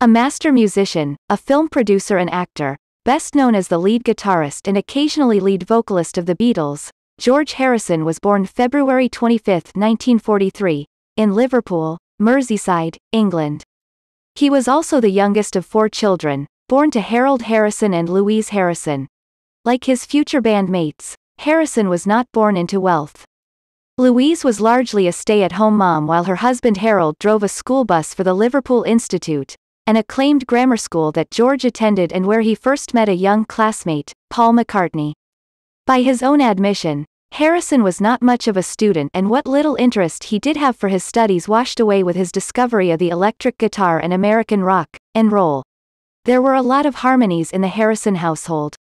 A master musician, a film producer and actor, best known as the lead guitarist and occasionally lead vocalist of the Beatles, George Harrison was born February 25, 1943, in Liverpool, Merseyside, England. He was also the youngest of 4 children, born to Harold Harrison and Louise Harrison. Like his future bandmates, Harrison was not born into wealth. Louise was largely a stay-at-home mom while her husband Harold drove a school bus for the Liverpool Institute, an acclaimed grammar school that George attended and where he first met a young classmate, Paul McCartney. By his own admission, Harrison was not much of a student, and what little interest he did have for his studies washed away with his discovery of the electric guitar and American rock and roll. There were a lot of harmonies in the Harrison household.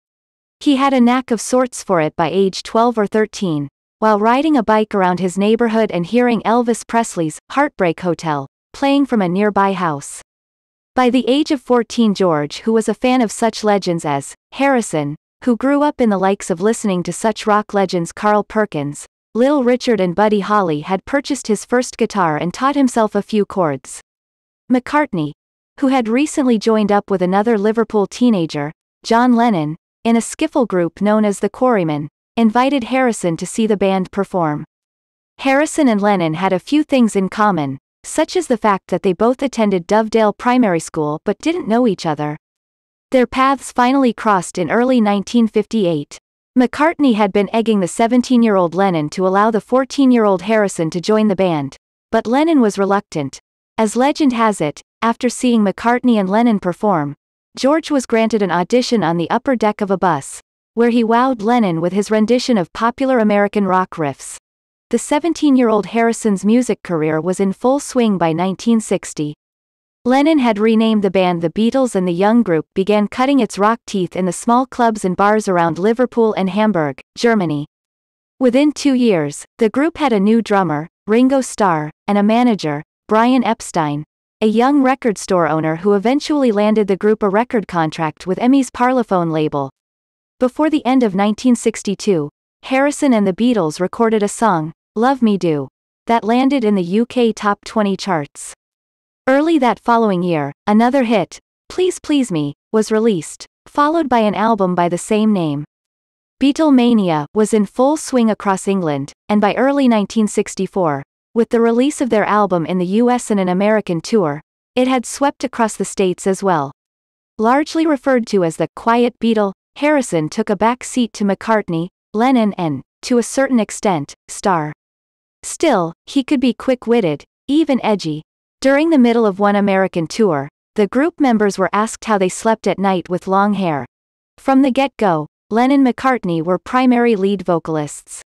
He had a knack of sorts for it by age 12 or 13, while riding a bike around his neighborhood and hearing Elvis Presley's Heartbreak Hotel playing from a nearby house. By the age of 14, George, who was a fan of such legends as Harrison, who grew up in the likes of listening to such rock legends Carl Perkins, Little Richard and Buddy Holly, had purchased his first guitar and taught himself a few chords. McCartney, who had recently joined up with another Liverpool teenager, John Lennon, in a skiffle group known as the Quarrymen, invited Harrison to see the band perform. Harrison and Lennon had a few things in common, such as the fact that they both attended Dovedale Primary School but didn't know each other. Their paths finally crossed in early 1958. McCartney had been egging the 17-year-old Lennon to allow the 14-year-old Harrison to join the band, but Lennon was reluctant. As legend has it, after seeing McCartney and Lennon perform, George was granted an audition on the upper deck of a bus, where he wowed Lennon with his rendition of popular American rock riffs. The 17-year-old Harrison's music career was in full swing by 1960. Lennon had renamed the band the Beatles, and the young group began cutting its rock teeth in the small clubs and bars around Liverpool and Hamburg, Germany. Within 2 years, the group had a new drummer, Ringo Starr, and a manager, Brian Epstein, a young record store owner who eventually landed the group a record contract with EMI's Parlophone label. Before the end of 1962, Harrison and the Beatles recorded a song, Love Me Do, that landed in the UK Top 20 charts. Early that following year, another hit, Please Please Me, was released, followed by an album by the same name. Beatlemania was in full swing across England, and by early 1964, with the release of their album in the US and an American tour, it had swept across the States as well. Largely referred to as the Quiet Beatle, Harrison took a back seat to McCartney, Lennon and, to a certain extent, Starr. Still, he could be quick-witted, even edgy. During the middle of one American tour, the group members were asked how they slept at night with long hair. From the get-go, Lennon and McCartney were primary lead vocalists.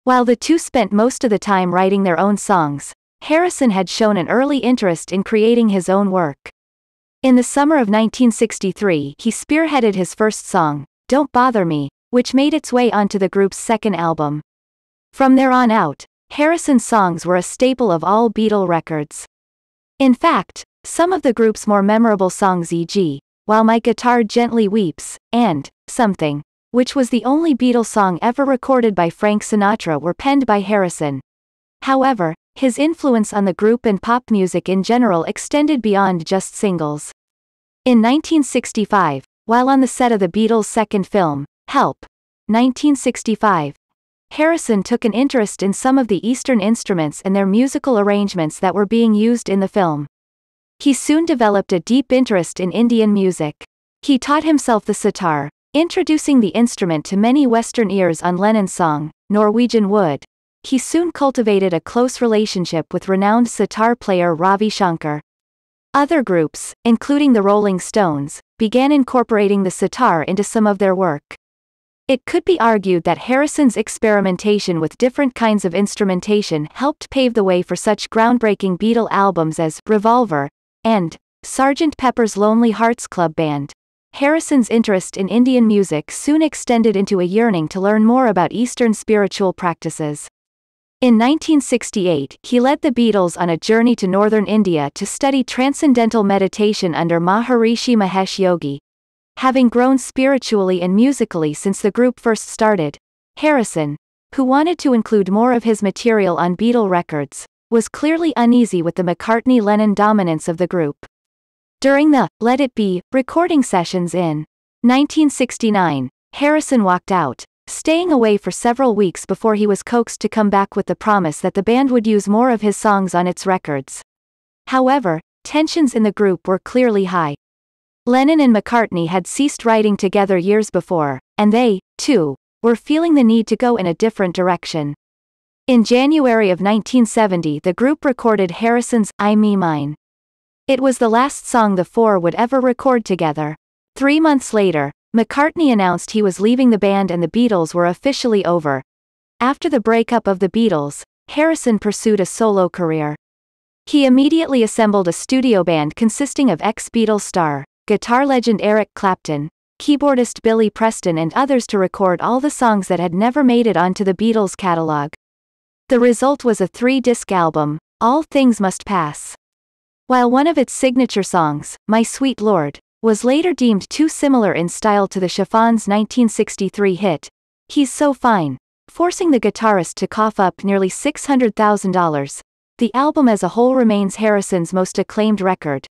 While the two spent most of the time writing their own songs, Harrison had shown an early interest in creating his own work. In the summer of 1963, he spearheaded his first song, Don't Bother Me, which made its way onto the group's second album. From there on out, Harrison's songs were a staple of all Beatle records. In fact, some of the group's more memorable songs, e.g., While My Guitar Gently Weeps, and Something, which was the only Beatles song ever recorded by Frank Sinatra, were penned by Harrison. However, his influence on the group and pop music in general extended beyond just singles. In 1965, while on the set of the Beatles' second film, Help! 1965, Harrison took an interest in some of the Eastern instruments and their musical arrangements that were being used in the film. He soon developed a deep interest in Indian music. He taught himself the sitar, introducing the instrument to many Western ears on Lennon's song, Norwegian Wood. He soon cultivated a close relationship with renowned sitar player Ravi Shankar. Other groups, including the Rolling Stones, began incorporating the sitar into some of their work. It could be argued that Harrison's experimentation with different kinds of instrumentation helped pave the way for such groundbreaking Beatle albums as Revolver and Sgt. Pepper's Lonely Hearts Club Band. Harrison's interest in Indian music soon extended into a yearning to learn more about Eastern spiritual practices. In 1968, he led the Beatles on a journey to northern India to study transcendental meditation under Maharishi Mahesh Yogi. Having grown spiritually and musically since the group first started, Harrison, who wanted to include more of his material on Beatle records, was clearly uneasy with the McCartney-Lennon dominance of the group. During the Let It Be recording sessions in 1969, Harrison walked out, staying away for several weeks before he was coaxed to come back with the promise that the band would use more of his songs on its records. However, tensions in the group were clearly high. Lennon and McCartney had ceased writing together years before, and they, too, were feeling the need to go in a different direction. In January of 1970, the group recorded Harrison's I Me Mine. It was the last song the four would ever record together. 3 months later, McCartney announced he was leaving the band and the Beatles were officially over. After the breakup of the Beatles, Harrison pursued a solo career. He immediately assembled a studio band consisting of ex-Beatles star, guitar legend Eric Clapton, keyboardist Billy Preston and others to record all the songs that had never made it onto the Beatles catalog. The result was a 3-disc album, All Things Must Pass. While one of its signature songs, My Sweet Lord, was later deemed too similar in style to the Chiffons' 1963 hit, He's So Fine, forcing the guitarist to cough up nearly $600,000, the album as a whole remains Harrison's most acclaimed record.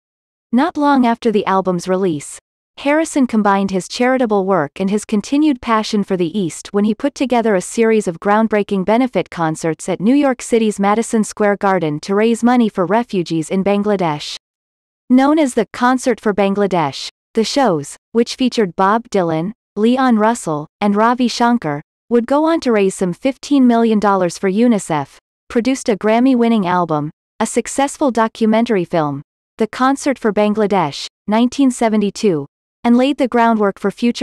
Not long after the album's release, Harrison combined his charitable work and his continued passion for the East when he put together a series of groundbreaking benefit concerts at New York City's Madison Square Garden to raise money for refugees in Bangladesh. Known as the Concert for Bangladesh, the shows, which featured Bob Dylan, Leon Russell, and Ravi Shankar, would go on to raise some $15 million for UNICEF, produced a Grammy-winning album, a successful documentary film, The Concert for Bangladesh, 1972, and laid the groundwork for future